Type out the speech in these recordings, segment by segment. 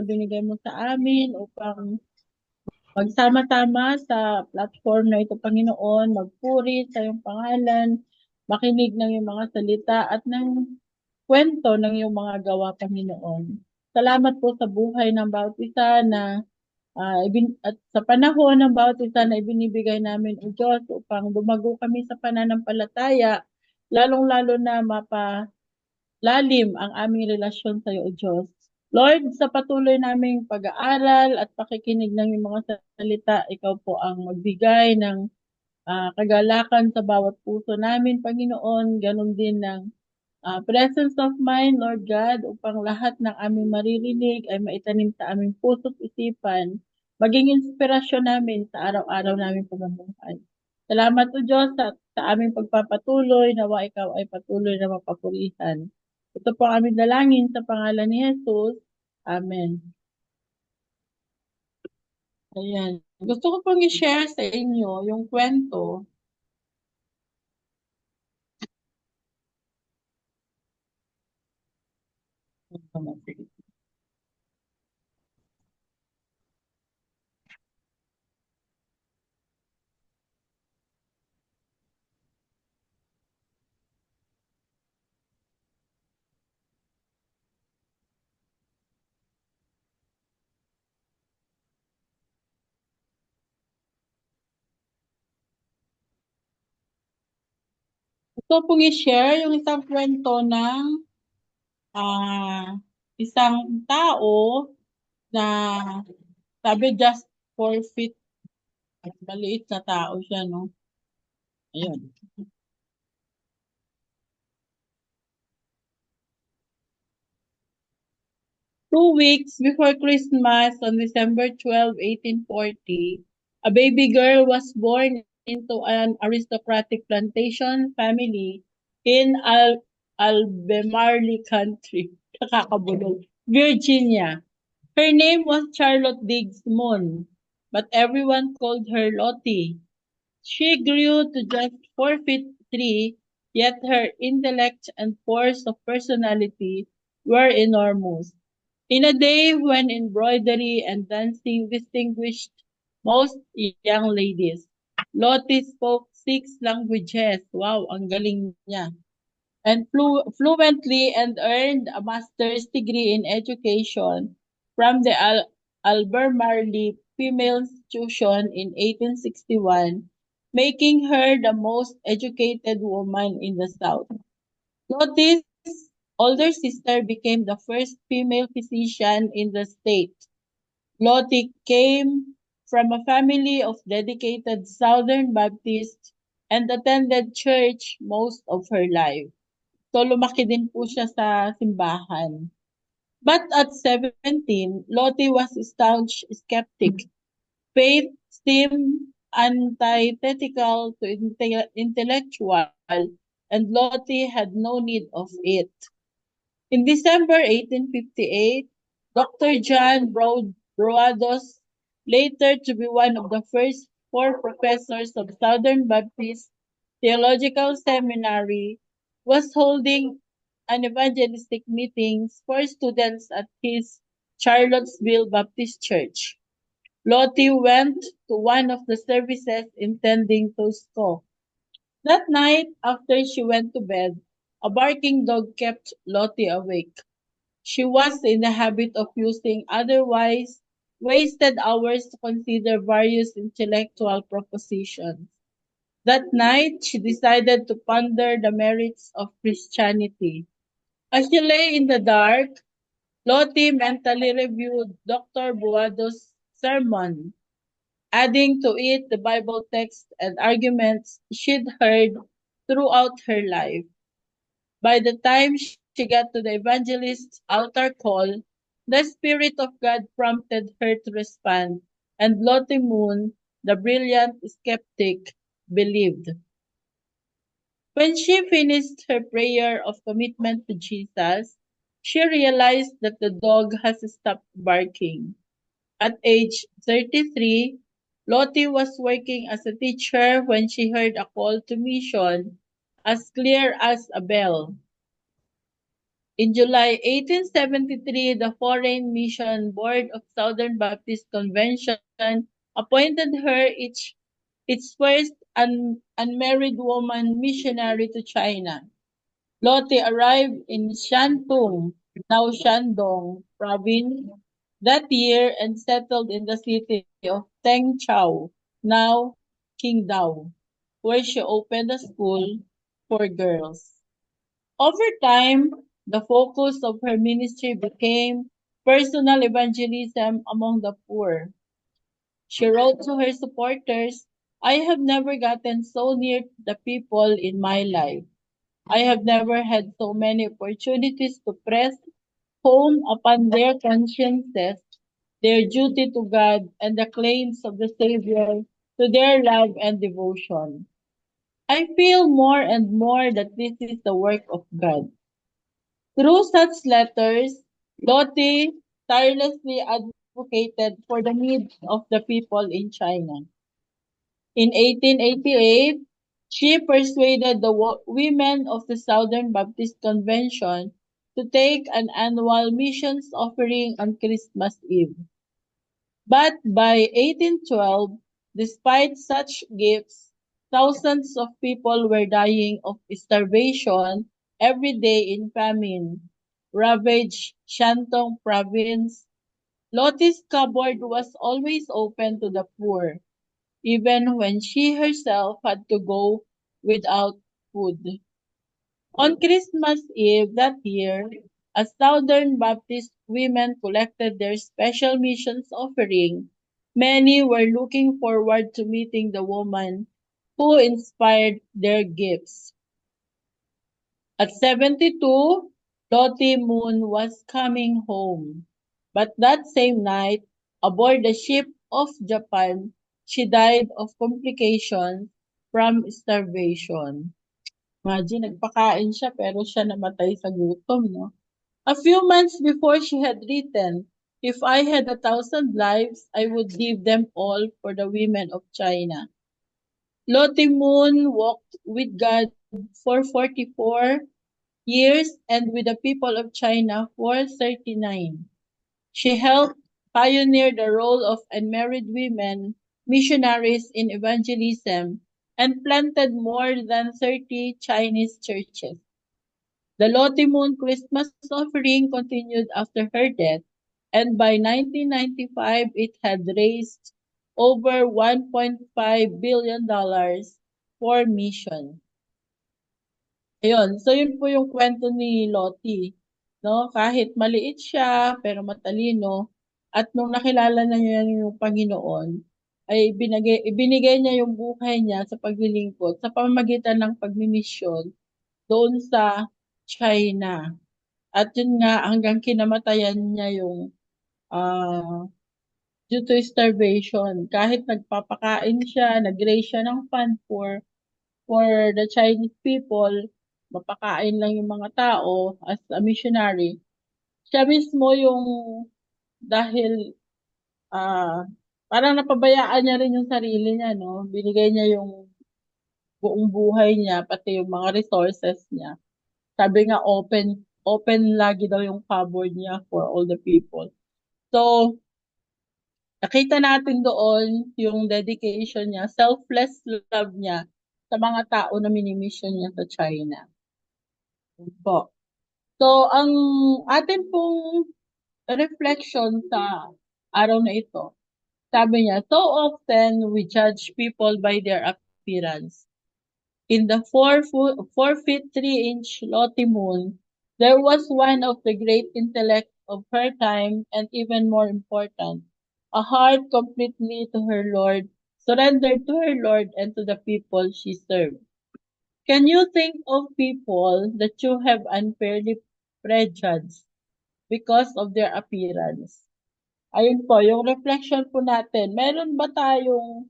binigay mo sa amin upang magsama-tama sa platform na ito, Panginoon, magpuri sa iyong pangalan, makinig ng iyong mga salita at ng kwento ng iyong mga gawa, Panginoon. Salamat po sa buhay ng bawat isa na at sa panahon ng bawat isa na ibinibigay namin, O Diyos, upang lumago kami sa pananampalataya, lalong-lalo na mapalalim ang aming relasyon sa iyo, O Diyos. Lord, sa patuloy naming pag-aaral at pakikinig ng iyong mga salita, ikaw po ang magbigay ng kagalakan sa bawat puso namin, Panginoon. Ganon din ng presence of mind, Lord God, upang lahat ng aming maririnig ay maitanim sa aming puso at isipan, maging inspirasyon namin sa araw-araw naming pamumuhay. Salamat o Diyos sa aming pagpapatuloy, nawa ikaw ay patuloy na mapapurihan. Ito po ang aming dalangin sa pangalan ni Jesus. Amen. Ayan. Gusto ko pong i-share sa inyo yung kwento. Gusto pong i-share yung isang kwento ng isang tao na sabi just 4 feet. Maliit na tao siya, no? Ayun. Two weeks before Christmas on December 12, 1840, a baby girl was born into an aristocratic plantation family in Albemarle Country, Kakabulog, Virginia. Her name was Charlotte Diggs Moon, but everyone called her Lottie. She grew to just 4 feet 3, yet her intellect and force of personality were enormous. In a day when embroidery and dancing distinguished most young ladies, Lottie spoke 6 languages. Wow, ang galing niya. And fluently and earned a master's degree in education from the Albemarle Female Institution in 1861, making her the most educated woman in the South. Lottie's older sister became the first female physician in the state. Lottie came from a family of dedicated Southern Baptists and attended church most of her life. So, lumaki din po siya sa simbahan. But at 17, Lottie was a staunch skeptic. Faith seemed antithetical to intellectual, and Lottie had no need of it. In December 1858, Dr. John Broados, later to be one of the first 4 professors of Southern Baptist Theological Seminary, was holding an evangelistic meetings for students at his Charlottesville Baptist Church. Lottie went to one of the services intending to scoff. That night, after she went to bed, a barking dog kept Lottie awake. She was in the habit of using otherwise wasted hours to consider various intellectual propositions. That night, she decided to ponder the merits of Christianity. As she lay in the dark, Lottie mentally reviewed Dr. Buado's sermon, adding to it the Bible text and arguments she'd heard throughout her life. By the time she got to the evangelist's altar call, the Spirit of God prompted her to respond, and Lottie Moon, the brilliant skeptic, believed. When she finished her prayer of commitment to Jesus, she realized that the dog has stopped barking. At age 33, Lottie was working as a teacher when she heard a call to mission as clear as a bell. In July 1873, the Foreign Mission Board of Southern Baptist Convention appointed her its first unmarried woman missionary to China. Lotte arrived in Shantung, now Shandong province, that year and settled in the city of Tengchao, now Qingdao, where she opened a school for girls. Over time, the focus of her ministry became personal evangelism among the poor. She wrote to her supporters, I have never gotten so near the people in my life. I have never had so many opportunities to press home upon their consciences their duty to God and the claims of the Savior to their love and devotion. I feel more and more that this is the work of God. Through such letters, Lotte tirelessly advocated for the needs of the people in China. In 1888, she persuaded the women of the Southern Baptist Convention to take an annual missions offering on Christmas Eve. But by 1812, despite such gifts, thousands of people were dying of starvation every day in famine, ravaged Shandong province. Lotte's cupboard was always open to the poor, even when she herself had to go without food. On Christmas Eve that year, as Southern Baptist women collected their special missions offering, many were looking forward to meeting the woman who inspired their gifts. At 72, Lottie Moon was coming home. But that same night, aboard the ship of Japan, she died of complications from starvation. Imagine, nagpakain siya pero siya namatay sa gutom, no? A few months before she had written, if I had 1,000 lives, I would give them all for the women of China. Lottie Moon walked with God for 44 years and with the people of China for 39. She helped pioneer the role of unmarried women missionaries in evangelism and planted more than 30 Chinese churches. The Lottie Moon Christmas offering continued after her death, and by 1995 it had raised over $1.5 billion for mission. Ayun, so yun po yung kwento ni Lottie, 'no? Kahit maliit siya pero matalino at nung nakilala na niya yung Panginoon, ay ibinigay niya yung buhay niya sa paglilingkod sa pamamagitan ng pagmimisyon doon sa China. At yun nga hanggang kinamatayan niya yung, due to starvation. Kahit nagpapakain siya, nag-raise siya ng fund for the Chinese people, mapakain lang yung mga tao as a missionary. Siya mismo yung dahil parang napabayaan niya rin yung sarili niya, no? Binigay niya yung buong buhay niya, pati yung mga resources niya. Sabi nga open lagi daw yung cupboard niya for all the people. So, nakita natin doon yung dedication niya, selfless love niya sa mga tao na minimission niya sa China. Yun po. So, ang atin pong reflection sa araw na ito, sabi niya, so often we judge people by their appearance. In the 4 feet 3 inch Lottie Moon, there was one of the great intellect of her time and even more important, a heart completely to her Lord, surrendered to her Lord and to the people she served. Can you think of people that you have unfairly prejudged because of their appearance? Ayun po, yung reflection po natin. Meron ba tayong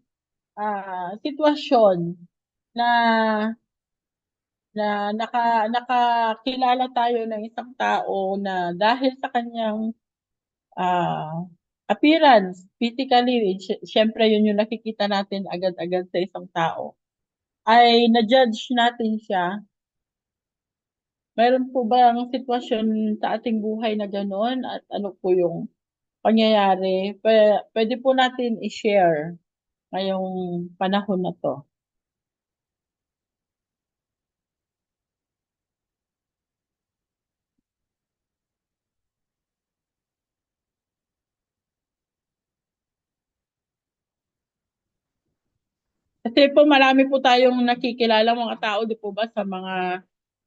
sitwasyon na nakakilala tayo ng isang tao na dahil sa kanyang ah, appearance, physically, syempre yun yung nakikita natin agad-agad sa isang tao, ay na-judge natin siya Meron po ba ang sitwasyon sa ating buhay na gano'n at ano po yung pangyayari? Puwede po natin i-share ngayong panahon na 'to. Kasi po marami po tayong nakikilalang mga tao 'di po ba sa mga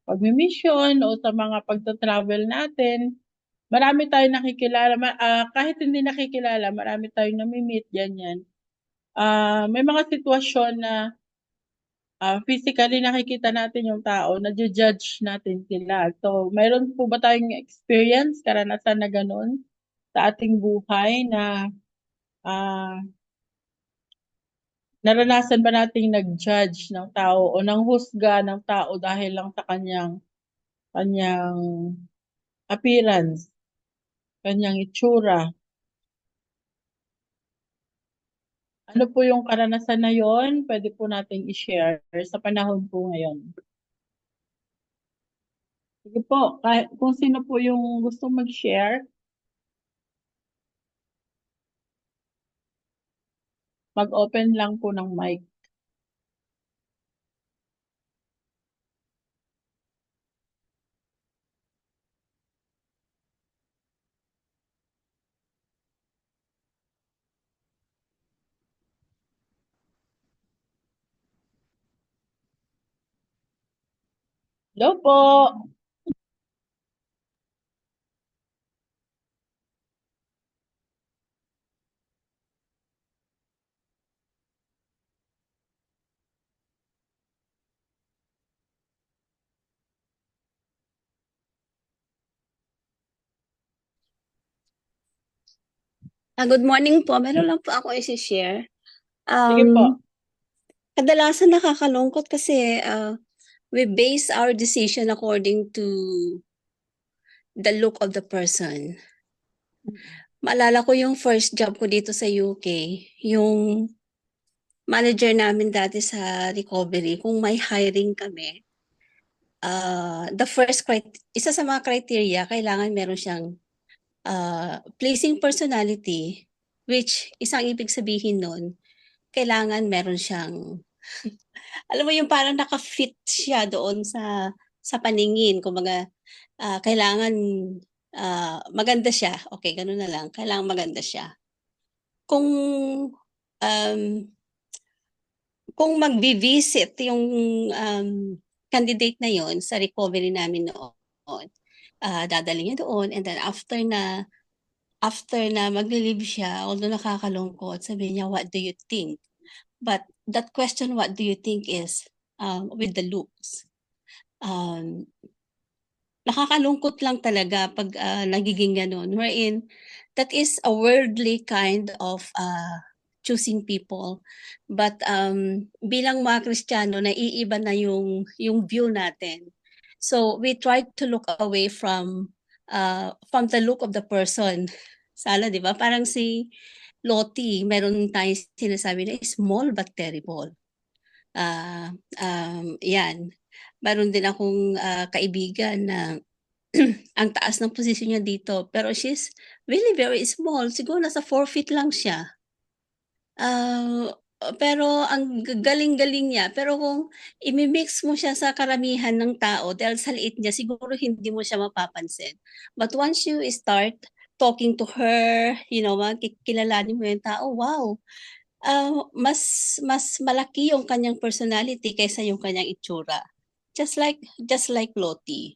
pagmi-mission o sa mga pagta-travel natin. Marami tayong nakikilala kahit hindi nakikilala marami tayong nami-meet ganyan. May mga sitwasyon na, physically nakikita natin yung tao, naju-judge natin sila. So, meron po ba tayong experience, karanasan na gano'n sa ating buhay na, ah, naranasan ba nating nag-judge ng tao o nanghusga ng tao dahil lang sa kanyang appearance, kanyang itsura? Ano po yung karanasan na yun, puwede po nating i-share sa panahon po ngayon. Sige po, kung sino po yung gustong mag-share, mag-open lang po ng mic. Hello po. Good morning po. Meron lang po ako i-share. Sige po. Kadalasan nakakalungkot kasi we base our decision according to the look of the person. Maalala ko yung first job ko dito sa UK, yung manager namin dati sa recovery, kung may hiring kami, isa sa mga criteria, kailangan meron siyang pleasing personality, which isang ibig sabihin nun, kailangan meron siyang alam mo yung parang naka-fit siya doon sa paningin. Kumbaga, kailangan maganda siya. Okay, gano'n na lang. Kailangan maganda siya. Kung um, kung magvi-visit yung candidate na yon sa recovery namin noon, dadalhin niya doon and then after na magle-leave siya, although nakakalungkot, sabihin niya, "What do you think?" But that question, "What do you think?" is with the looks. Um, Nakakalungkot lang talaga 'pag, nagiging gano'n, wherein that is a worldly kind of, choosing people. But, bilang mga Kristiyano naiiba na yung view natin. So, we try to look away from the look of the person. Sana 'di ba, parang si Lottie meron tayong sinasabi na small but terrible. 'Yan. Meron din akong, kaibigan na ang taas ng posisyon niya dito, pero she's really very small. Siguro nasa 4 feet lang siya. Ah, pero ang galing-galing niya. Pero kung imi-mix mo siya sa karamihan ng tao dahil sa liit niya, siguro hindi mo siya mapapansin. But once you start talking to her, kilalanin mo yung tao, wow, mas malaki yung kanyang personality kaysa yung kanyang itsura. Just like Lottie.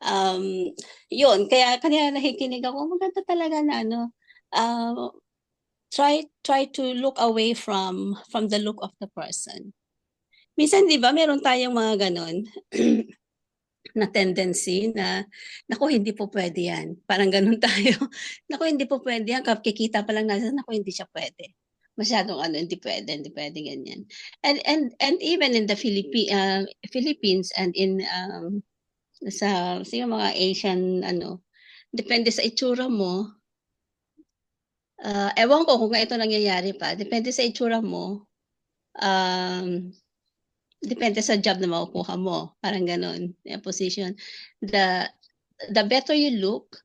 Um, Yun kaya kanina nakikinig ako, maganda talaga na ano, ah, try to look away from the look of the person. Minsan 'di ba meron tayong mga gano'n na tendency na, "Naku hindi po puwede 'yan." Parang gano'n tayo. "Naku hindi po puwede 'yan, kakikita pa lang natin, naku hindi siya puwede. Masyadong ano, hindi puwede ganyan." And even in the Philippines and in, sa mga Asian ano, depende sa itsura mo, ewan ko kung ito nangyayari pa, depende sa itsura mo, um depende sa job na makukuha mo. Parang ganon, position. The better you look,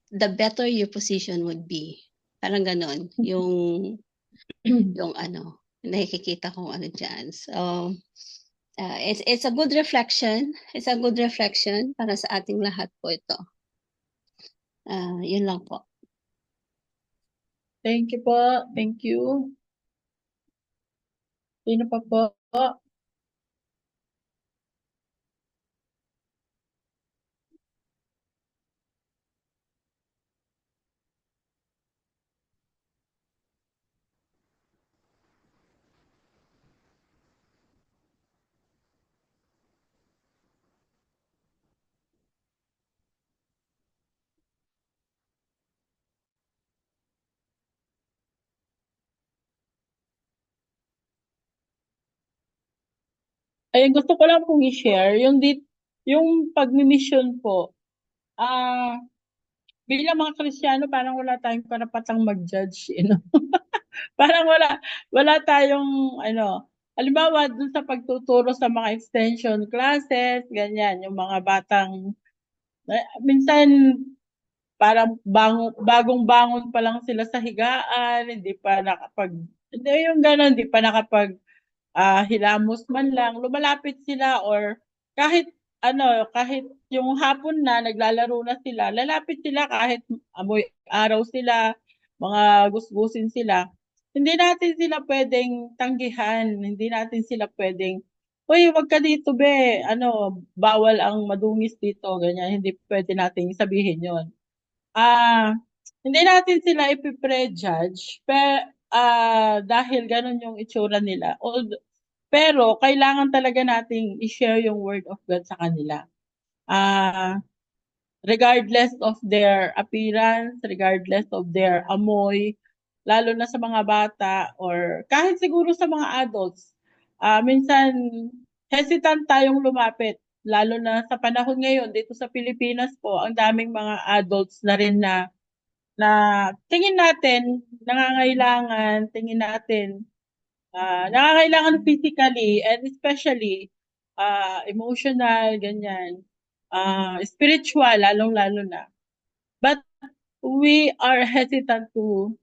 the better your position would be. Parang ganon, yung ano, nakikita kong ano dyan. So, it's a good reflection. It's a good reflection para sa ating lahat po ito. Yun lang po. Thank you po. Thank you. Sino pa po? Ayun, gusto ko lang pong i-share yung pagmi-mission po. Bilang mga Kristiyano parang wala tayong karapatang mag-judge, you know? Parang wala tayong ano, halimbawa dun sa pagtuturo sa mga extension classes, ganyan, yung mga batang minsan parang bagong-bangon pa lang sila sa higaan, hindi yung gano'n, hindi pa hilamos man lang, lumalapit sila or kahit kahit yung hapon na naglalaro na sila, lalapit sila kahit amoy araw sila, mga gusgusin sila. Hindi natin sila pwedeng tanggihan, hindi natin sila pwedeng, "Uy, wag ka dito be, bawal ang madungis dito," ganyan. Hindi pwede nating sabihin yon. Ah, Hindi natin sila ipe-prejudge dahil gano'n yung itsura nila. Pero kailangan talaga nating i-share yung word of God sa kanila. Ah, Regardless of their appearance, regardless of their amoy, lalo na sa mga bata or kahit siguro sa mga adults. Minsan hesitant tayong lumapit lalo na sa panahon ngayon dito sa Pilipinas po, ang daming mga adults na rin na tingin natin nangangailangan physically and especially emotional, ganyan. Spiritual, lalong-lalo na. But we are hesitant to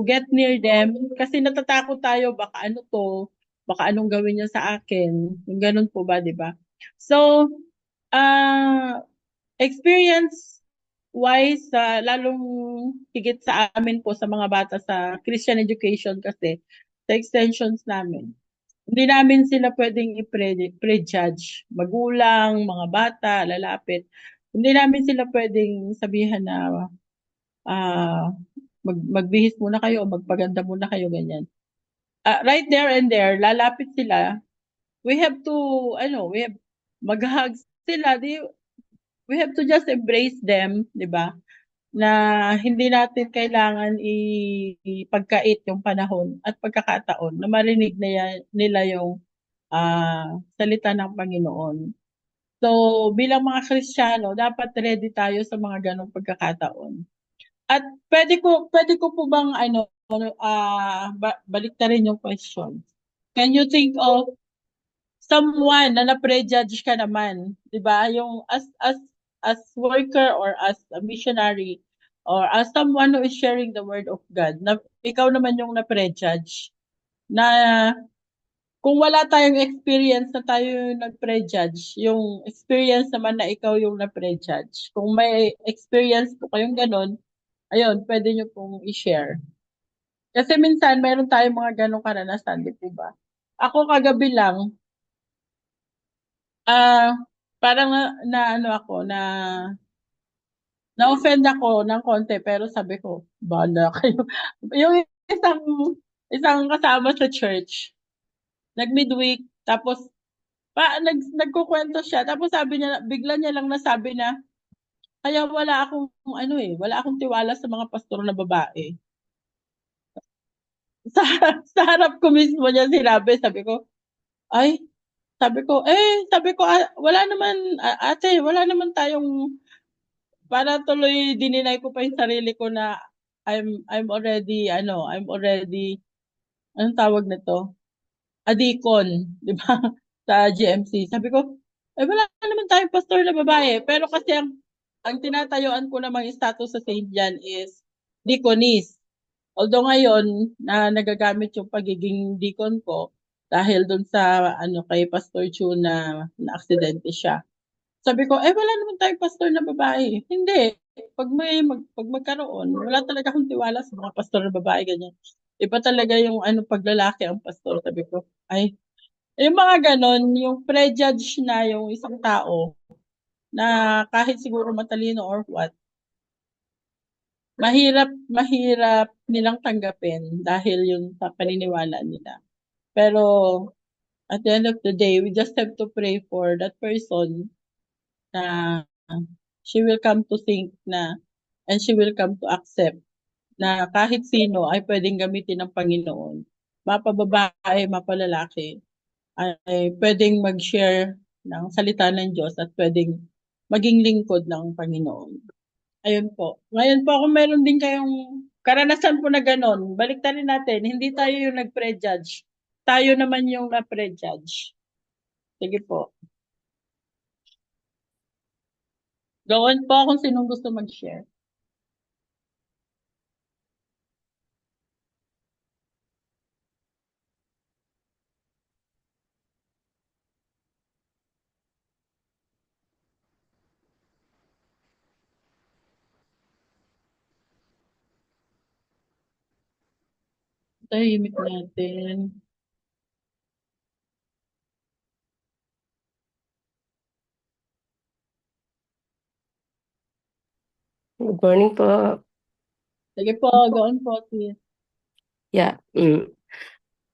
get near them kasi natatakot tayo, baka anong gawin niya sa akin. Yung ganun po ba, di ba? So, uh, experience wise, lalong higit sa amin po sa mga bata sa Christian education kasi sa extensions namin. Hindi namin sila pwedeng i-prejudge. Magulang, mga bata, lalapit. Hindi namin sila pwedeng sabihan na magbihis muna kayo o magpaganda muna kayo, ganyan. Right there and there, lalapit sila. We have to, mag-hug sila. We have to just embrace them, di ba? Na hindi natin kailangan ipagkait yung panahon at pagkakataon na marinig nila yung salita ng Panginoon. So, bilang mga Kristiyano, dapat ready tayo sa mga ganong pagkakataon. At pwede ko po bang balik na rin yung question. Can you think of someone na na-prejudge ka naman, 'di ba? Yung as worker or as a missionary or as someone who is sharing the word of God, na ikaw naman yung na-prejudge na kung wala tayong experience na tayo yung nag-prejudge, yung experience naman na ikaw yung na-prejudge. Kung may experience po kayong ganun, ayun, pwede nyo pong i-share. Kasi minsan, meron tayong mga ganong karanasan, di po ba? Ako kagabi lang, ah, parang na-offend ako ng konti, pero sabi ko, bahala kayo. Yung isang, isang kasama sa church, nag-midweek, tapos nagkukwento siya, tapos sabi niya, bigla niya lang nasabi na, kaya wala akong tiwala sa mga pastor na babae. Sa, sa harap ko mismo niya sinabi, ay, sabi ko, ate, wala naman tayong, para tuloy dininay ko pa yung sarili ko na I'm already, anong tawag nito? deacon, di ba? Sa GMC. Sabi ko, wala naman tayong pastor na babae. Pero kasi ang tinatayuan ko namang status sa St. John is deaconess. Although ngayon, na nagagamit yung pagiging deacon ko dahil dun sa kay Pastor Chu na aksidente siya. Sabi ko, wala naman tayong pastor na babae. Hindi. Pag magkaroon, wala talaga akong tiwala sa mga pastor na babae, ganyan. Iba talaga yung paglalaki ang pastor. Sabi ko, yung mga ganon, yung prejudge na yung isang tao na kahit siguro matalino or what, mahirap nilang tanggapin dahil yun sa paniniwala nila. Pero at the end of the day, we just have to pray for that person na she will come to think na and she will come to accept na kahit sino ay pwedeng gamitin ng Panginoon. Mapababae, mapalalaki ay pwedeng mag-share ng salita ng Diyos at pwedeng maging lingkod ng Panginoon. Ayun po. Ngayon po kung meron din kayong karanasan po na ganon, baliktarin natin. Hindi tayo yung nag-prejudge. Tayo naman yung na-prejudge. Sige po. Gawin po kung sinong gusto mag-share. Tahimik natin. Good morning po. Sige po, gawin po, sis. Yeah.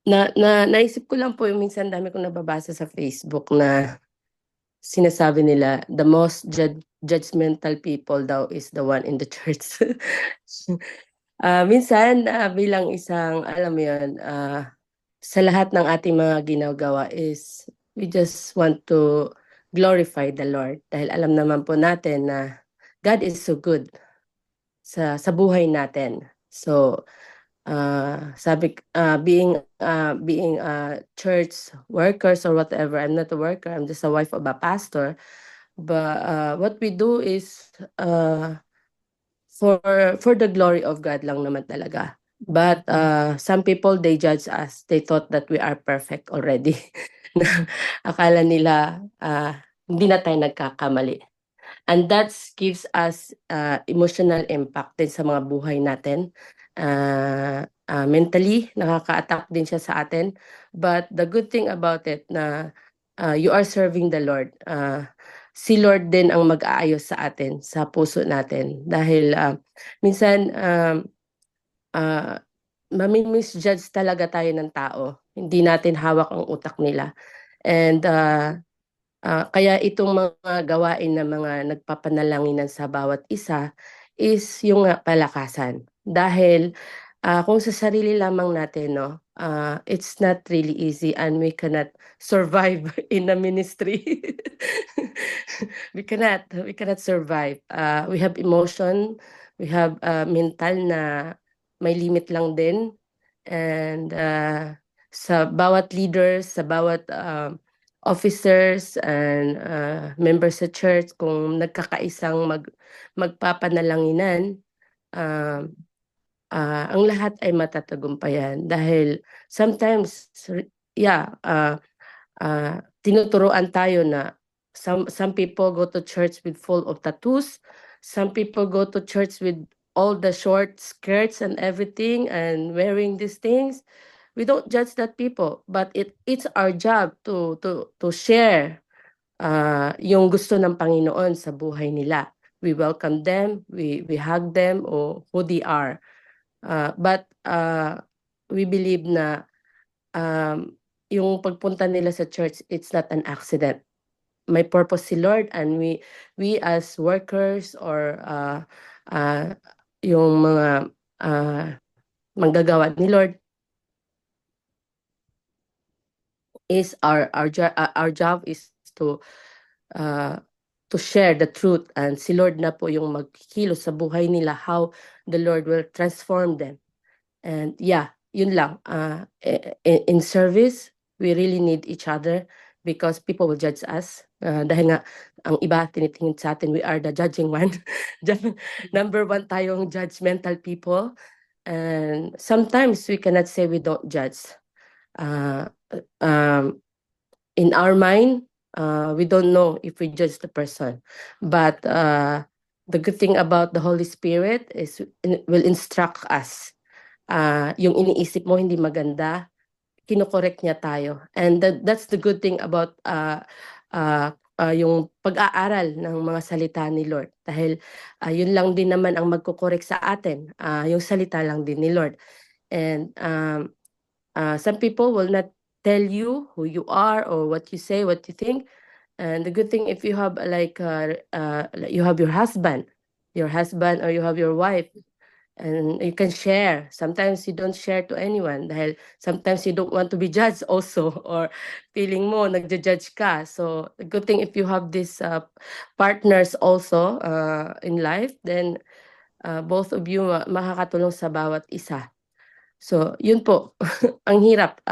Naisip ko lang po yung minsan dami kong nababasa sa Facebook na sinasabi nila the most judgmental people daw is the one in the church. Minsan bilang isang alam mo yun, sa lahat ng ating mga ginagawa is we just want to glorify the Lord dahil alam naman po natin na God is so good sa buhay natin. So being church workers or whatever, I'm not a worker, I'm just a wife of a pastor, but what we do is for the glory of God lang naman talaga. But some people, they judge us, they thought that we are perfect already. Akala nila hindi na tayo nagkakamali. And that gives us emotional impact din sa mga buhay natin. Mentally, nakaka-attack din siya sa atin. But the good thing about it na you are serving the Lord. Si Lord din ang mag-aayos sa atin, sa puso natin. Dahil minsan, mami-misjudge talaga tayo ng tao. Hindi natin hawak ang utak nila. And kaya itong mga gawain na mga nagpapanalanginan sa bawat isa is yung palakasan. Dahil kung sa sarili lamang natin, no, it's not really easy and we cannot survive in a ministry. we cannot survive. We have emotion, we have mental na may limit lang din. And sa bawat leaders, sa bawat officers and members sa church, kung nagkakaisang magpapanalanginan, ang lahat ay matatagumpayan dahil sometimes tinuturuan tayo na some people go to church with full of tattoos, some people go to church with all the short skirts and everything and wearing these things. We don't judge that people, but it's our job to share yung gusto ng Panginoon sa buhay nila. We welcome them, we hug them or who they are. But we believe na yung pagpunta nila sa church, it's not an accident. May purpose si Lord, and we as workers or yung mga manggagawa ni Lord, is our job is to share the truth, and si Lord na po yung magkikilos sa buhay nila, how the Lord will transform them. And yun lang, in service we really need each other because people will judge us. Dahil nga, ang iba tinitingin sa atin, we are the judging one. Number one tayong judgmental people. And sometimes we cannot say we don't judge. Uh, in our mind, we don't know if we judge the person. But the good thing about the Holy Spirit is will instruct us. Yung iniisip mo hindi maganda, kinokorek niya tayo. And that's the good thing about yung pag-aaral ng mga salita ni Lord. Dahil yun lang din naman ang magkokorek sa atin, yung salita lang din ni Lord. And some people will not tell you who you are or what you say, what you think. And the good thing if you have you have your husband or you have your wife, and you can share. Sometimes you don't share to anyone dahil sometimes you don't want to be judged also or feeling mo nagja-judge ka. So the good thing if you have these partners also in life, then both of you makakatulong sa bawat isa. So yun po, ang hirap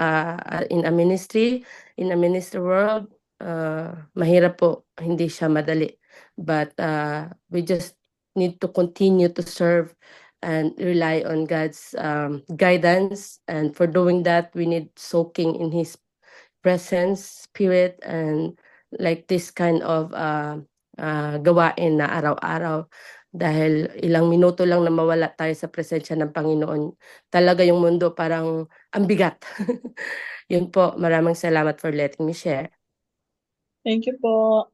in a ministry world, mahirap po, hindi siya madali. But we just need to continue to serve and rely on God's guidance. And for doing that, we need soaking in His presence, spirit, and like this kind of gawain na araw-araw. Dahil ilang minuto lang na mawala tayo sa presensya ng Panginoon, talaga yung mundo parang ang bigat. Yun po, maraming salamat for letting me share. Thank you po.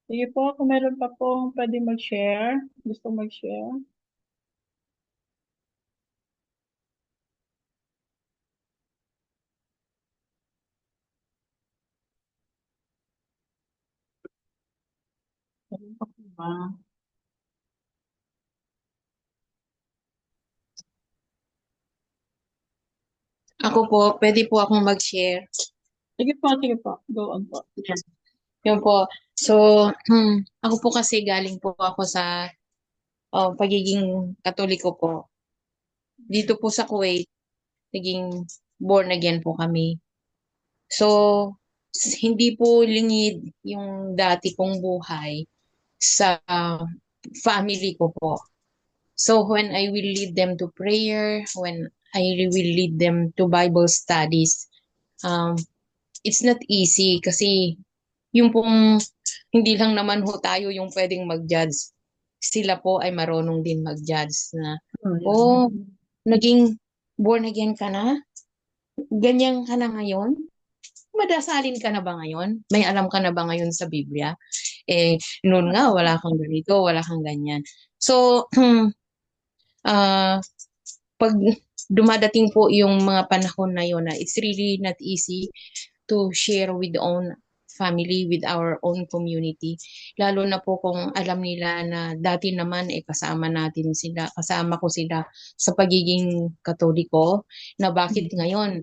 Sige po, kung meron pa pong pwede mag-share, gusto mag-share. Meron pa po ba? Ako po, pwede po akong mag-share. Sige po, go on po. Yes. Yun po. So, ako po kasi galing po ako sa pagiging Katoliko po. Dito po sa Kuwait, naging born again po kami. So, hindi po lingid yung dati kong buhay sa family ko po. So, when I will lead them to prayer, when I will lead them to Bible studies, it's not easy kasi yung pong hindi lang naman ho tayo yung pwedeng mag-judge. Sila po ay marunong din mag-judge na, naging born again ka na? Ganyan ka na ngayon? Madasalin ka na ba ngayon? May alam ka na ba ngayon sa Biblia? Noon nga, wala kang ganito, wala kang ganyan. So, pag dumadating po yung mga panahon na yun na it's really not easy to share with own family, with our own community. Lalo na po kung alam nila na dati naman kasama ko sila sa pagiging Katoliko, na bakit ngayon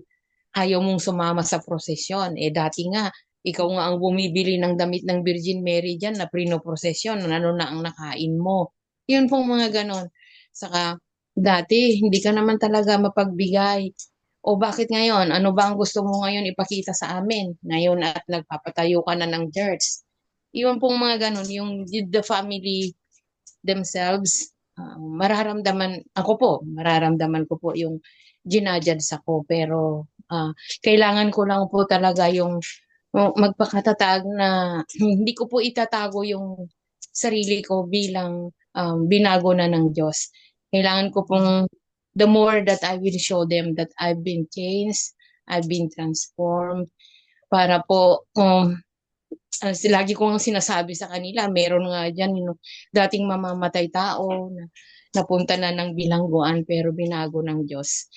ayaw mong sumama sa prosesyon. Dati nga, ikaw nga ang bumibili ng damit ng Virgin Mary dyan na prinoprosesyon, ano na ang nakain mo. Yun pong mga ganon. Saka, dati, hindi ka naman talaga mapagbigay. O bakit ngayon? Ano ba ang gusto mo ngayon ipakita sa amin? Ngayon at nagpapatayo ka na ng church. Yun pong mga ganon, yung the family themselves, mararamdaman ko po yung ginajudge ako. Pero kailangan ko lang po talaga yung magpakatatag na hindi ko po itatago yung sarili ko bilang binago na ng Diyos. Kailangan ko pong the more that I will show them that I've been changed, I've been transformed, para po lagi kong sinasabi sa kanila, meron nga dyan dating mamamatay tao na napunta na ng bilangguan pero binago ng Diyos.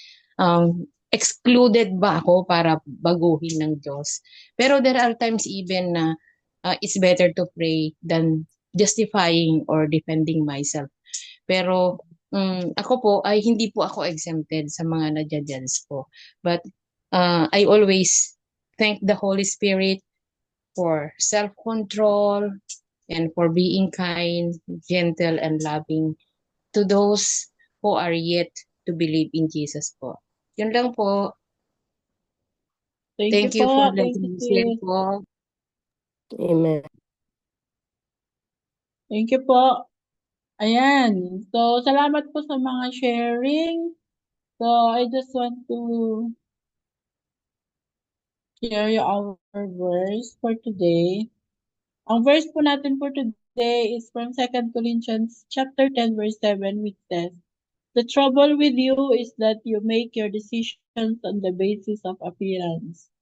Excluded ba ako para baguhin ng Diyos? Pero there are times even na it's better to pray than justifying or defending myself. Pero ako po ay hindi po ako exempted sa mga nadjadjans po. But I always thank the Holy Spirit for self-control and for being kind, gentle, and loving to those who are yet to believe in Jesus po. Yun lang po. Thank Thank you you po. for Thank letting you, me share sis. po. Amen. Thank you po. Ayan. So, salamat po sa mga sharing. So, I just want to share you our verse for today. Ang verse po natin for today is from 2 Corinthians chapter 10 verse 7, which says, "The trouble with you is that you make your decisions on the basis of appearance.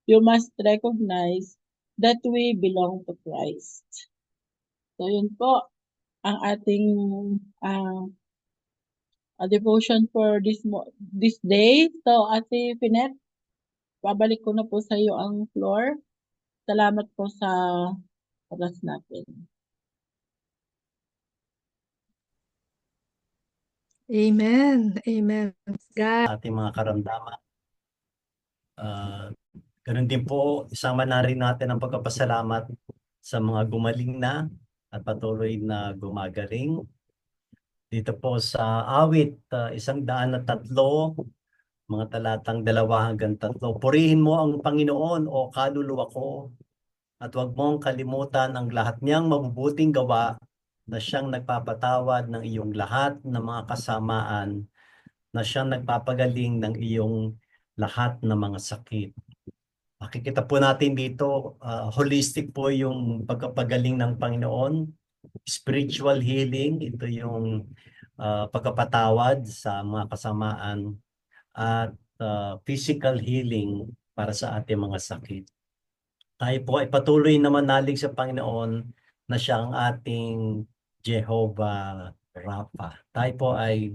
You must recognize that we belong to Christ." So yun po ang ating devotion for this day. So Ate Finet, babalik ko na po sa iyo ang floor. Salamat po sa oras natin. Amen. Amen. God. Ating mga karamdaman. Ganun din po, isama na rin natin ang pagpapasalamat sa mga gumaling na at patuloy na gumagaling. Dito po sa awit, 103, mga talatang 2 hanggang 3. Purihin mo ang Panginoon o kaluluwa ko, at huwag mong kalimutan ang lahat niyang mabubuting gawa, na siyang nagpapatawad ng iyong lahat ng mga kasamaan, na siyang nagpapagaling ng iyong lahat ng mga sakit. Makikita po natin dito, holistic po yung pagpapagaling ng Panginoon, spiritual healing, ito yung pagpapatawad sa mga kasamaan, at physical healing para sa ating mga sakit. Tayo po ay patuloy na manalig sa Panginoon na siya ang ating Jehovah Rapha. Tayo po ay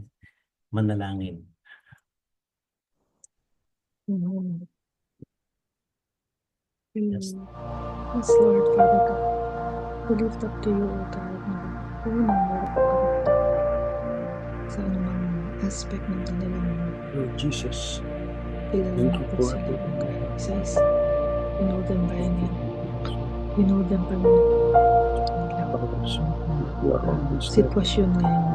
manalangin. Yes. Yes, Lord, Father God, we lift up to you, O God, na unang marapakamata sa anumang aspect ng kanilang Lord Jesus, kilala thank mo you po for sila, O everything. God. Isa-isa. You know them by name. You know them, Panginoon. You are always there, Sitwasyon ngayon.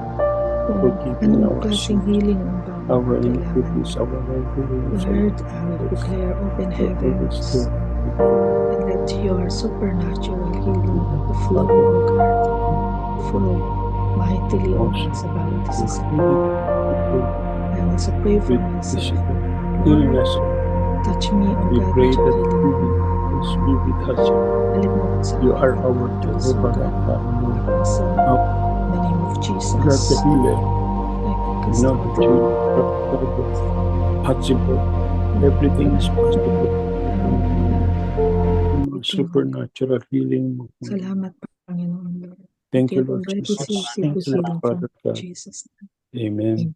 Kung forgiving anong our klaseng sins, healing ang our kailangan. iniquities, our wrongdoings. Lord, I will declare open You're always heavens there. and let your supernatural healing flow, O God, flow mightily, O God, sa bawat isa sa amin. I also pray for With myself. physical Lord, illness, touch me, O we God, pray with your that healing. you will always be with us. Balik mo sa You akin are ang our peace, O Jehovah God, Rapha. Son, in the name of Jesus. You are the healer. I We know that you are possible. Everything is possible. Supernatural healing. Salamat, Panginoon Lord. Thank you, have Lord already Jesus. received Thank this you, healing Father from God. Jesus' name. Amen.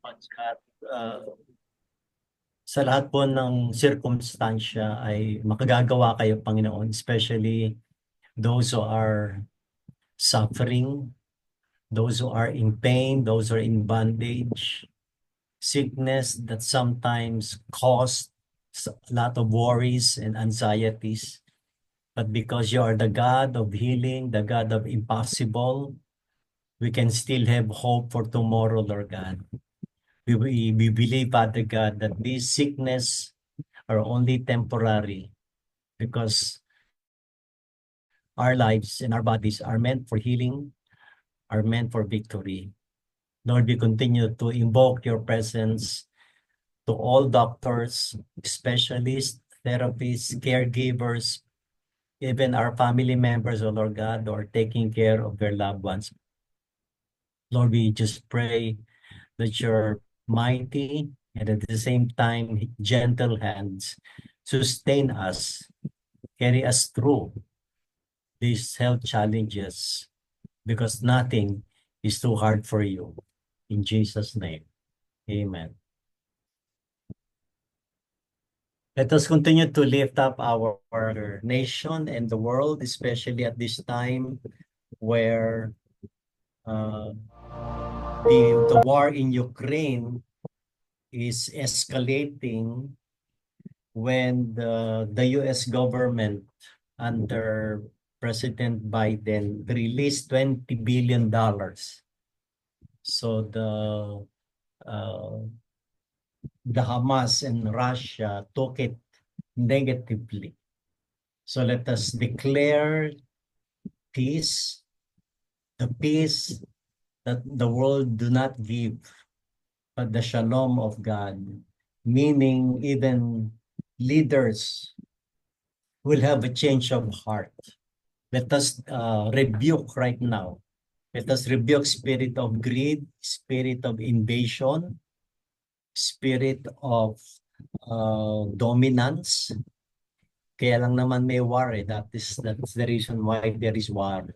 Sa lahat po ng circumstansya ay makagagawa kayo, Panginoon, especially those who are suffering, those who are in pain, those who are in bondage, sickness that sometimes cause a lot of worries and anxieties. But because you are the God of healing, the God of impossible, we can still have hope for tomorrow, Lord God. We believe, Father God, that this sickness are only temporary, because our lives and our bodies are meant for healing, are meant for victory. Lord, we continue to invoke your presence to all doctors, specialists, therapists, caregivers, even our family members, oh Lord God, who are taking care of their loved ones. Lord, we just pray that your mighty and at the same time gentle hands sustain us, carry us through these health challenges, because nothing is too hard for you. In Jesus' name, amen. Let us continue to lift up our nation and the world, especially at this time where the war in Ukraine is escalating, when the US government under President Biden released $20 billion. So the the Hamas and Russia took it negatively. So let us declare peace, the peace that the world do not give, but the shalom of God, meaning even leaders will have a change of heart. Let us rebuke right now. Let us rebuke spirit of greed, spirit of invasion, spirit of dominance. Kaya lang naman may war eh. That's the reason why there is war.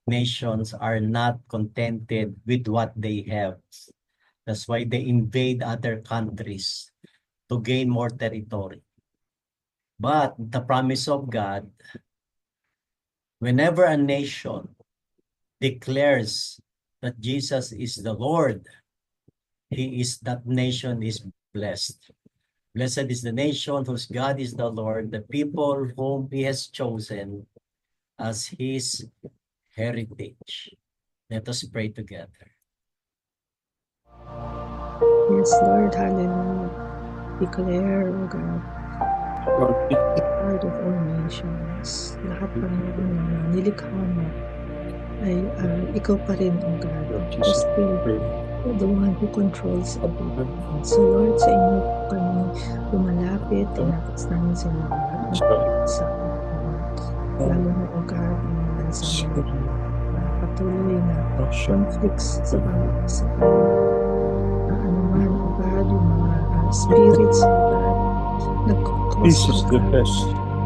Nations are not contented with what they have. That's why they invade other countries to gain more territory. But the promise of God, whenever a nation declares that Jesus is the Lord, that nation is blessed. Blessed is the nation whose God is the Lord, the people whom he has chosen as his heritage. Let us pray together. Yes, Lord, hallelujah. Declare, O God, Lord, God of all nations, lahat Panginoon na nilikha mo ay ikaw pa rin, O God, Lord who Jesus, still pray. the one who controls everything. So Lord, sa inyo po kami lumalapit, tinatas namin sa inyo ang lahat ng pagsakit, lalo na, O God, ang mga bansang patuloy na conflicts sa bawat isa. Ano man, O God, yung mga spirits, O God, This nag-cause, is O the God, best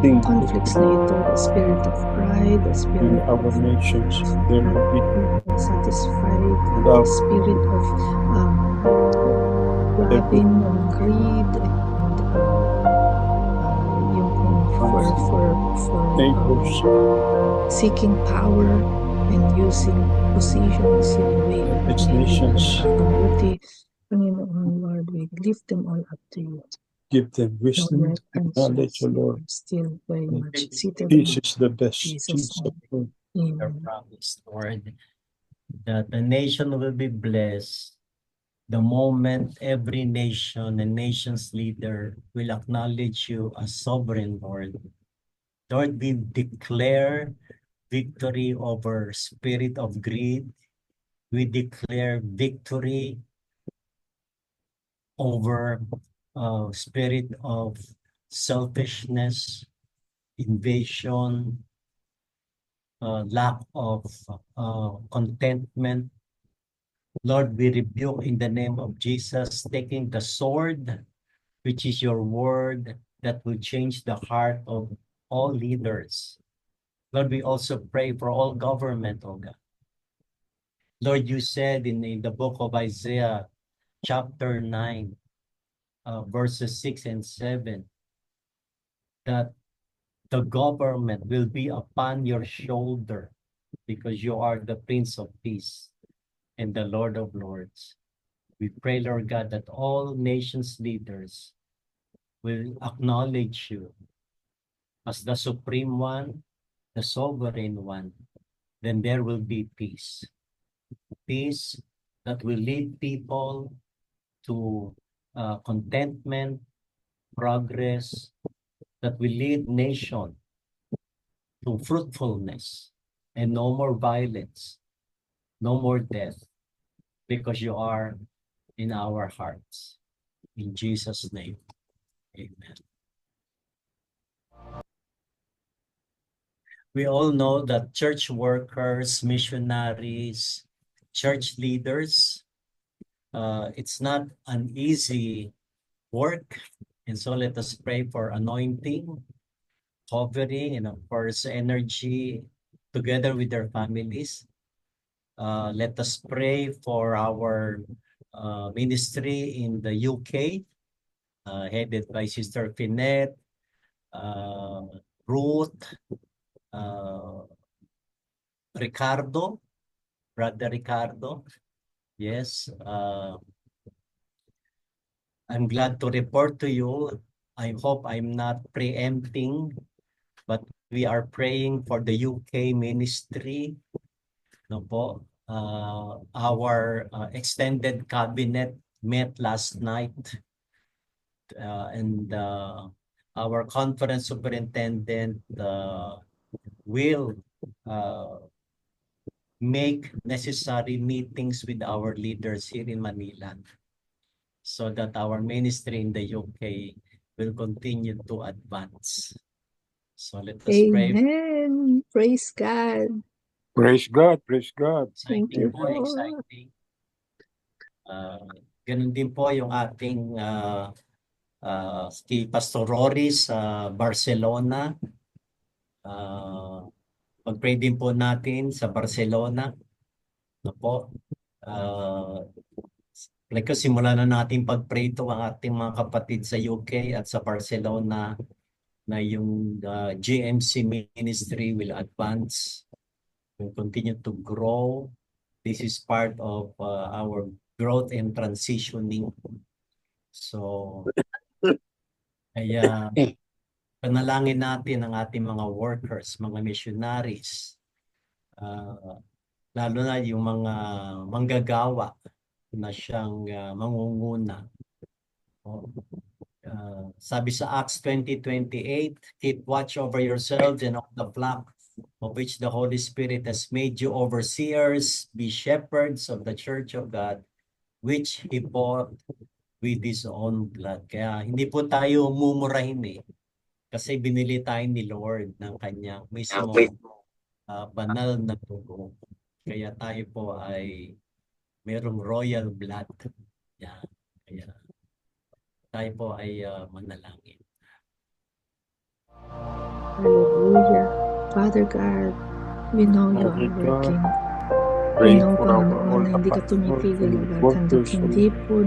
thing conflicts na ito, the spirit of pride, the in spirit our of nations. There will be satisfied, the love, spirit of grabbing and greed, and yung for neighbors, seeking power and using positions in a way na its hindi po nations. nakakabuti. Panginoon, Lord, we lift them all up to you. Give them wisdom Lord, and and knowledge, O Lord. still very much seated Peace in is the best. Jesus' Jesus, name. Your Amen. promise, Lord, that the nation will be blessed the moment every nation and nation's leader will acknowledge you as sovereign, Lord. Lord, we declare victory over spirit of greed. We declare victory over spirit of selfishness, invasion, lack of contentment. Lord, we rebuke in the name of Jesus, taking the sword, which is your word, that will change the heart of all leaders. Lord, we also pray for all government, oh God. Lord, you said in the book of Isaiah, chapter 9, verses 6 and 7, that the government will be upon your shoulder because you are the Prince of Peace and the Lord of Lords. We pray, Lord God, that all nations leaders will acknowledge you as the Supreme One, the Sovereign One. Then there will be peace. Peace that will lead people to contentment, progress, that will lead nation to fruitfulness and no more violence, no more death, because you are in our hearts. In Jesus' name, amen. We all know that church workers, missionaries, church leaders, it's not an easy work. And so let us pray for anointing, covering, and of course, energy together with their families. Let us pray for our ministry in the UK, headed by Sister Finette, Ruth, Ricardo, Brother Ricardo. Yes, I'm glad to report to you. I hope I'm not preempting, but we are praying for the UK ministry. No po, our extended cabinet met last night and our conference superintendent will make necessary meetings with our leaders here in Manila so that our ministry in the UK will continue to advance. So let us pray. Amen. Praise God. Praise God, praise God. Thank you, Exciting po, Lord. exciting. Ganun din po yung ating si Pastor Rory sa Barcelona. Mag-pray din po natin sa Barcelona. Na po. Like simulan na natin pag-pray ito ang ating mga kapatid sa UK at sa Barcelona na yung GMC ministry will advance, will continue to grow. This is part of our growth and transitioning. So, kaya panalangin natin ang ating mga workers, mga missionaries, lalo na yung mga manggagawa na siyang mangunguna. Sabi sa Acts 20:28, keep watch over yourselves and of the flock of which the Holy Spirit has made you overseers, be shepherds of the church of God, which He bought with His own blood. Kaya hindi po tayo mumurahin kasi binili tayo ni Lord ng kanyang mismo banal na dugo. Kaya tayo po ay merong royal blood. Yan. Kaya tayo po ay manalangin. Hallelujah. Father God, we know you are working. We know, Panginoon, na hindi ka tumipigil, Lord, hanggang hindi po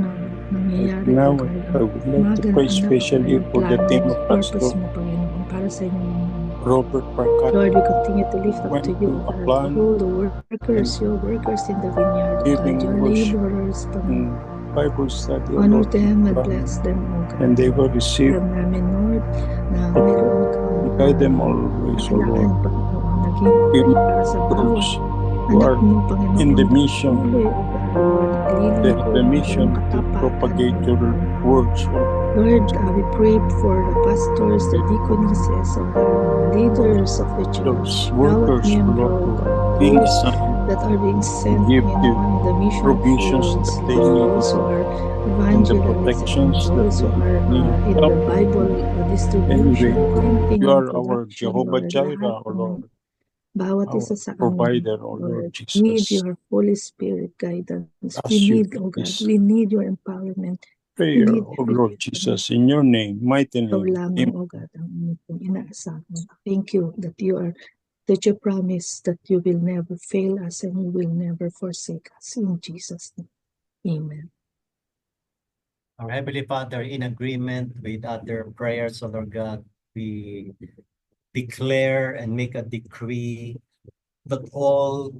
nangyayari, Now, Lord, I would like to pray especially for the team of purpose Pastor mo, Panginoon, para sa inyong Robert Parkat. Lord, we continue to lift up Went to you, to a God, plan all the workers, your workers in the vineyard, giving God, your worship laborers, Panginoon. Bible study, O Honor Lord, them and bless them, O God. and they will receive. Alam namin, Lord, na mayroon kang Guide them always, O Lord. kailangan, Panginoon, naging para sa bawat Those who anak are mo, Panginoon, in the na mission, patuloy, O God, Lord, they naglilingkod, have the mission mayroong to katapatan, propagate your Panginoon. words, O Lord. Lord, we pray for the pastors, the deaconesses, O God, the leaders of the church, Those bawat workers, O miyembro, Lord, O who God, are being those assigned that are being sent, give the Panginoon, in the mission provisions fields, that they Lord, need, those who are and the evangelists, protections that those who they are need. in the Bible distribution, Anyway, printing you and are our production, Jehovah Lord, Jireh, lahat, O Panginoon, Lord, bawat our isa sa amin, provider, O Lord, Lord need Jesus. your Holy Spirit guidance. As We you need, oh God, please, we need your empowerment. We prayer, need O Lord everything. Jesus, in your name, mighty Ikaw name. lamang, oh God, ang inyong inaasahan. Thank you that you promise that you will never fail us and you will never forsake us. In Jesus' name, amen. Our Heavenly Father, in agreement with other prayers of our God, we declare and make a decree that all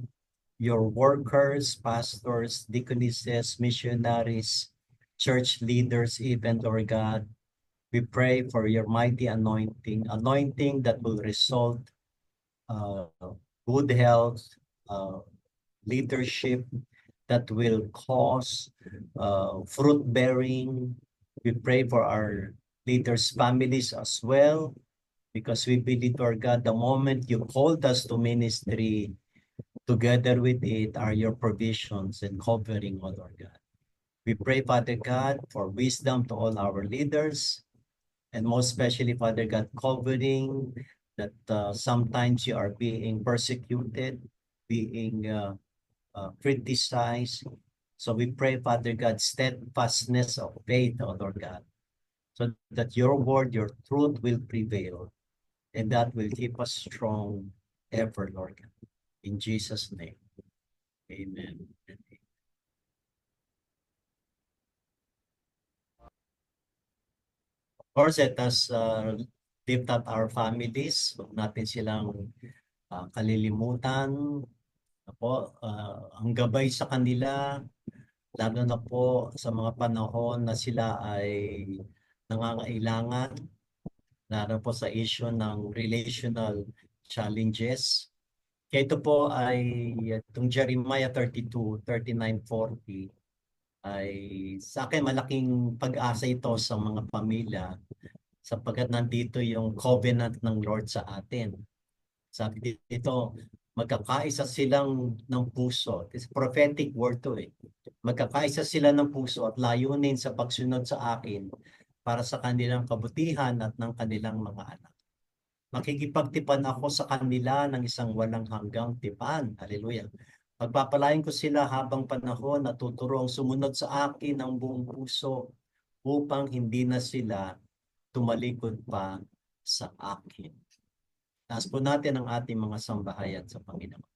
your workers, pastors, deaconesses, missionaries, church leaders, even, Lord God, we pray for your mighty anointing that will result good health, leadership that will cause fruit bearing. We pray for our leaders' families as well, because we believe, Lord God, the moment you called us to ministry, together with it are your provisions and covering, oh Lord God. We pray, Father God, for wisdom to all our leaders, and most especially, Father God, covering that sometimes you are being persecuted, being criticized. So we pray, Father God, steadfastness of faith, oh Lord God, so that your word, your truth will prevail, and that will keep us strong ever, Lord God. In Jesus' name, amen. Of course, let us lift up our families. Huwag natin silang kalilimutan. Ang gabay sa kanila, lalo na po sa mga panahon na sila ay nangangailangan, lalo po sa issue ng relational challenges. Kaya ito po ay itong Jeremiah 32, 39, 40. ay sa akin malaking pag-asa ito sa mga pamilya sapagkat nandito yung covenant ng Lord sa atin. Sabi dito, magkakaisa silang ng puso. It's prophetic word to eh. Magkakaisa sila ng puso at layunin sa pagsunod sa akin para sa kanilang kabutihan at ng kanilang mga anak. Makikipagtipan ako sa kanila ng isang walang hanggang tipan. Hallelujah. Pagpapalain ko sila habang panahon at tuturong sumunod sa akin ng buong puso upang hindi na sila tumalikod pa sa akin. Taas po natin ang ating mga sambahayan sa Panginoon.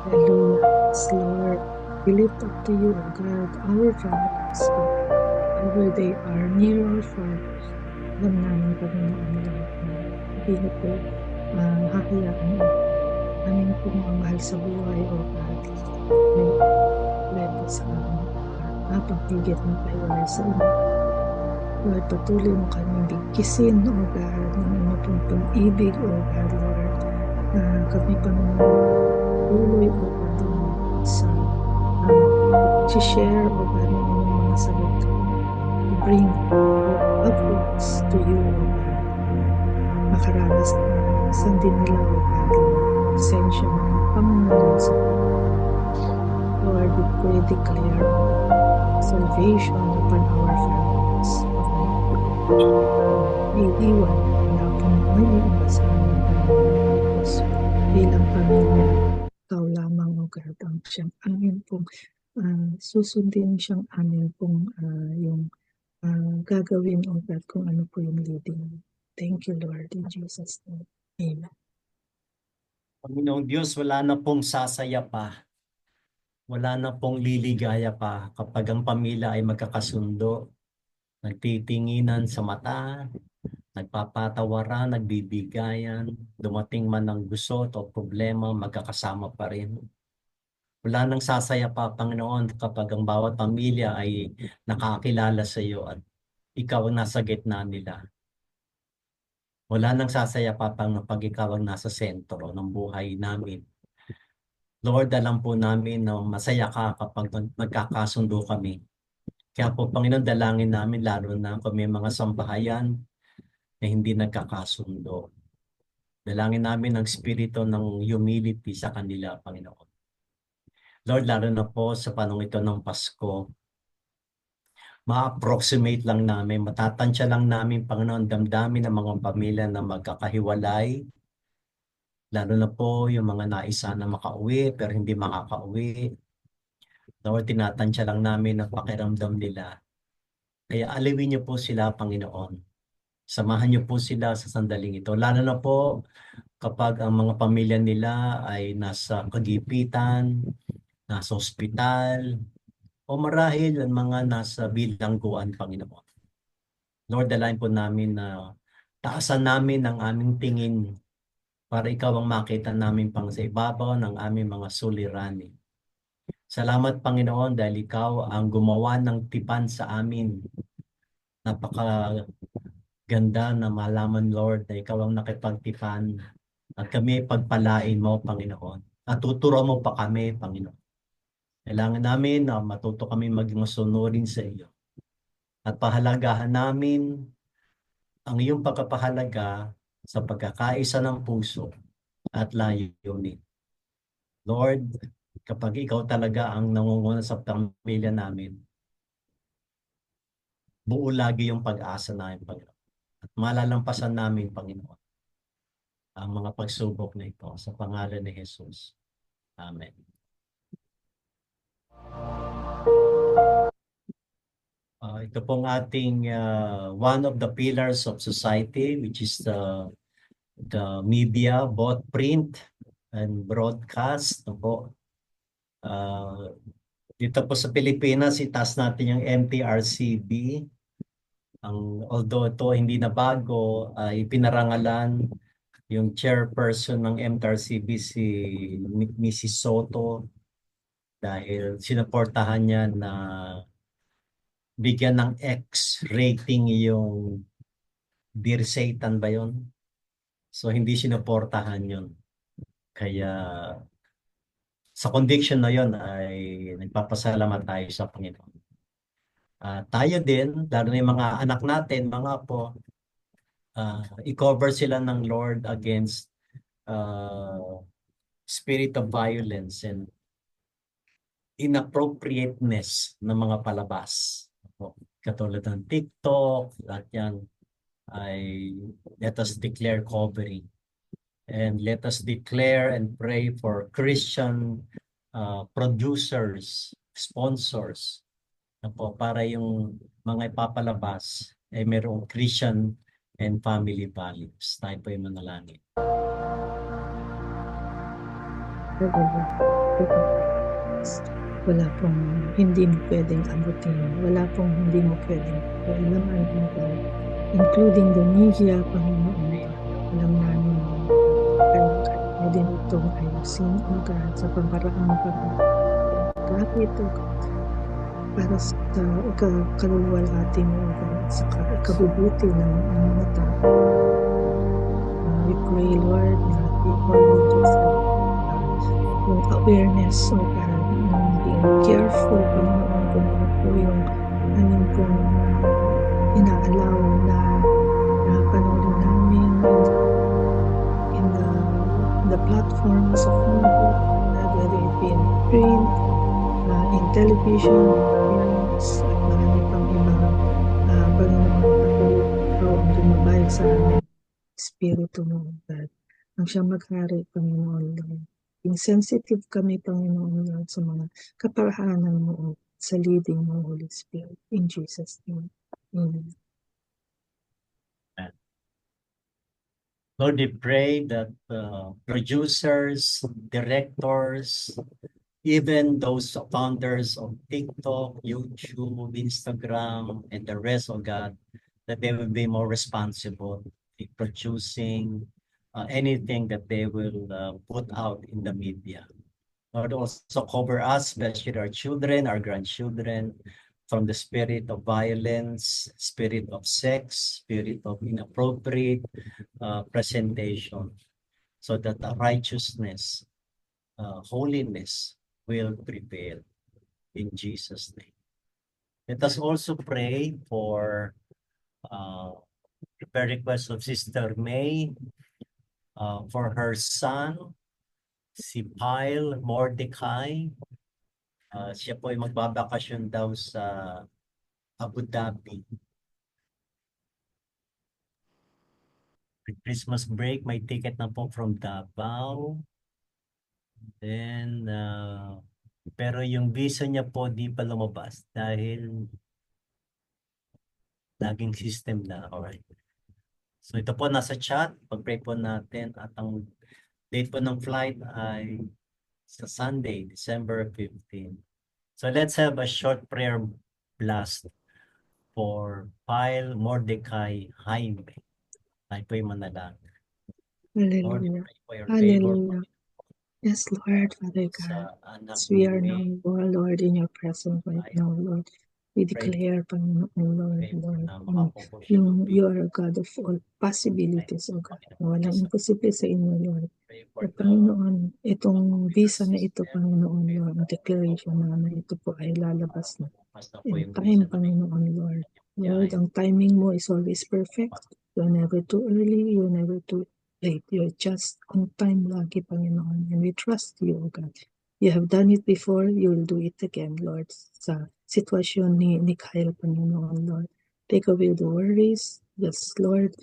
Hallelujah. Yes, Lord. We lift up to you, O God, our families, whether they are near or far. Alam namin, Panginoon, Lord, na hindi na po hahayaan namin po mga mahal sa buhay, O God. Lord, sa amin, napagtigit na pahiwalay sa inyo. Lord, patuloy mo kaming bigkisin, O God, ng inyo pong pag-ibig, O God, Lord, na kami patuloy, O God, sa share, O God, ng inyong mga salita. To bring loved ones to you, O God. Makaranas saan din nila, O God, presensya ng Panginoon sa Lord, we pray, declare salvation upon our families. Iiwan, wala pong may iba sa amin, Panginoon. Bilang pamilya, ikaw lamang, O God, ang siyang amin pong susundin siyang amin pong yung gagawin, O God, kung ano po yung leading. Thank you, Lord, in Jesus' name. Amen. Panginoong Diyos, wala na pong sasaya pa. Wala na pong liligaya pa kapag ang pamilya ay magkakasundo, nagtitinginan sa mata, nagpapatawaran, nagbibigayan, dumating man ang gusot o problema, magkakasama pa rin. Wala nang sasaya pa, Panginoon, kapag ang bawat pamilya ay nakakilala sa iyo at ikaw ang nasa gitna nila. Wala nang sasaya pa pag ikaw ang nasa sentro ng buhay namin. Lord, alam po namin na masaya ka kapag nagkakasundo kami. Kaya po, Panginoon, dalangin namin lalo na kung may mga sambahayan na hindi nagkakasundo. Dalangin namin ang spirito ng humility sa kanila, Panginoon. Lord, lalo na po sa panong ito ng Pasko, ma-approximate lang namin, matatansya lang namin, Panginoon, damdamin ng mga pamilya na magkakahiwalay, lalo na po yung mga naisa na makauwi pero hindi makakauwi. Lord, tinatansya lang namin ang pakiramdam nila. Kaya aliwin niyo po sila, Panginoon. Samahan niyo po sila sa sandaling ito. Lalo na po kapag ang mga pamilya nila ay nasa kagipitan, nasa ospital, o marahil ang mga nasa bilangguan, Panginoon. Lord, dalayan po namin na taasan namin ang aming tingin para ikaw ang makita namin pang sa ibabaw ng aming mga suliranin. Salamat, Panginoon, dahil ikaw ang gumawa ng tipan sa amin. Napakaganda na malaman, Lord, na ikaw ang nakipagtipan at kami pagpalain mo, Panginoon. At tuturo mo pa kami, Panginoon. Kailangan namin na matuto kami maging masunurin sa iyo. At pahalagahan namin ang iyong pagkapahalaga sa pagkakaisa ng puso at layunin. Lord, kapag ikaw talaga ang nangunguna sa pamilya namin, buo lagi yung pag-asa namin, Panginoon. At malalampasan namin, Panginoon, ang mga pagsubok na ito sa pangalan ni Jesus. Amen. Ito pong ating one of the pillars of society, which is the media, both print and broadcast. Dito po sa Pilipinas, itaas natin yung MTRCB. Although ito hindi na bago, ipinarangalan yung chairperson ng MTRCB, si Mrs. Soto, dahil sinuportahan niya na bigyan ng X rating yung Dear Satan ba yun? So hindi sinuportahan yun. Kaya sa conviction na yun ay nagpapasalamat tayo sa Panginoon. Tayo din, lalo na yung mga anak natin, mga apo, i-cover sila ng Lord against spirit of violence and inappropriateness ng mga palabas. Katulad ng TikTok, lahat yan ay let us declare covering. And let us declare and pray for Christian producers, sponsors, para yung mga ipapalabas ay mayroong Christian and family values. Tayo po yung manalangin. Wala pong hindi mo pwedeng abutin. Wala pong hindi mo pwedeng kailangan mo, including the media, Panginoon. Alam namin kaya din itong ayusin, O God, sa pamparaan kahit ito para sa kaluluwalhati mo, O God, sa ikabubuti ng mga tao. We pray, Lord, na people will just yung awareness, O God, being careful, Panginoon, kung ano po yung anong pong inaalaw na panoorin namin in the platforms of media, whether it be in print, in television, films, at marami pang ibang Panginoon, ikaw ang lumabay sa aming Espiritu mo, God. Ang siyang maghari, Panginoon, Lord. Insensitive kami, Panginoon, Lord, sa mga kaparahanan mo sa leading mo, Holy Spirit. In Jesus' name. Amen. Lord, we pray that producers, directors, even those founders of TikTok, YouTube, Instagram, and the rest of God, that they will be more responsible in producing anything that they will put out in the media. Lord, also cover us, especially our children, our grandchildren, from the spirit of violence, spirit of sex, spirit of inappropriate presentation, so that righteousness, holiness will prevail in Jesus' name. Let us also pray for the prayer request of Sister May for her son, si Pyle Mordecai. Siya po ay magbabakasyon daw sa Abu Dhabi. Christmas break, may ticket na po from Davao. Then, pero yung visa niya po di pa lumabas dahil laging system na. Alright. So ito po nasa chat, pag-pray po natin at ang date po ng flight ay sa Sunday, December 15. So let's have a short prayer blast for Pyle Mordecai Jaime. Tayo po yung manalangin. Lord, we Hallelujah. pray for your favor Hallelujah. Yes, Lord, Father God. sa anak As we ni are May. now, Lord, in your presence right now, Lord. We declare, Panginoon, Lord, Pray po Lord, na makapo po siya ng you are a God of all possibilities, O God. Na walang imposible sa inyo, Lord. Pray O for the Panginoon, itong visa na ito, Panginoon, Lord, ang declaration namin ito po ay lalabas na. basta po In yung time, visa na Panginoon, Lord. Lord, ang timing mo is always perfect. You're never too early, you're never too late. You're just on time lagi, Panginoon. And we trust you, O God. You have done it before, you will do it again, Lord. Sa sitwasyon ni Kyle, Panginoon, Lord. Take away the worries. Yes, Lord.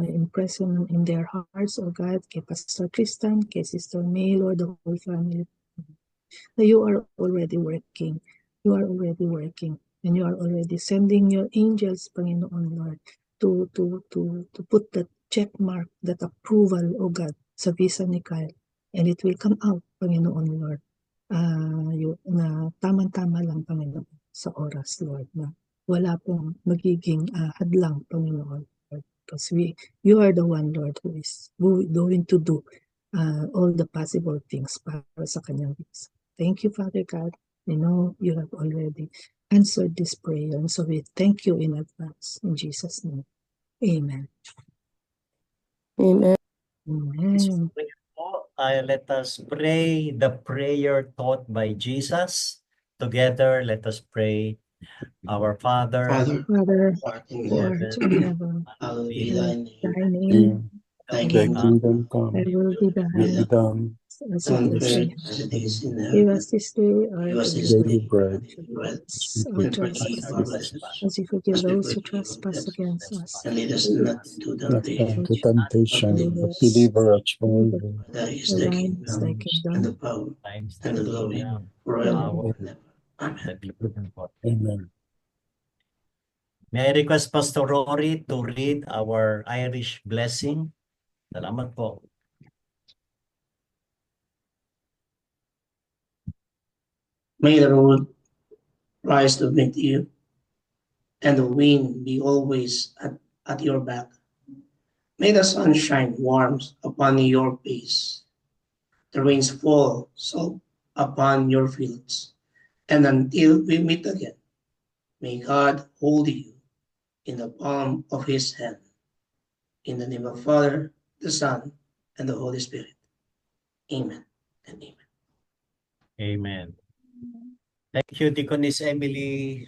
Impress in their hearts, O God, kay Pastor Tristan, kay Sister May, Lord, the whole family. You are already working. You are already working. And you are already sending your angels, Panginoon, Lord, to put that check mark, that approval, O God, sa visa ni Kyle. And it will come out, Panginoon, Lord. Na tama-tama lang, Panginoon, sa oras, Lord, na wala pong magiging hadlang, Panginoon, Lord. Because you are the one, Lord, who is going to do all the possible things para sa kanyang visa. Thank you, Father God. We know you have already answered this prayer, and so we thank you in advance. In Jesus' name, amen. Amen. Amen. Let us pray the prayer taught by Jesus Together, let us pray. Our Father, Father, Father, art in who art heaven, in heaven, hallowed be hallowed thy be thy name. name. Thy Thy kingdom come, thy will be will be done done as it on is earth in as it heaven. is in Give heaven. us this day our Give us daily this bread. day our daily Forgive bread, us our and forgive our trespasses, trespasses, as we forgive as we those who forgive our trespass against trespasses. us. And lead us not into Not temptation, to but temptation, deliver but us. deliver us from For evil. Thy is For the thine is thy kingdom, and the kingdom, power, times and the glory, forever forever. and ever. Amen. Amen. May I request Pastor Rory to read our Irish blessing? Salamat po. May the road rise to meet you, and the wind be always at your back. May the sun shine warm upon your face, the rains fall soft upon your fields, and until we meet again, may God hold you in the palm of his hand. In the name of the Father, the Son, and the Holy Spirit. Amen and amen. Amen. Thank you, Deaconess Emily.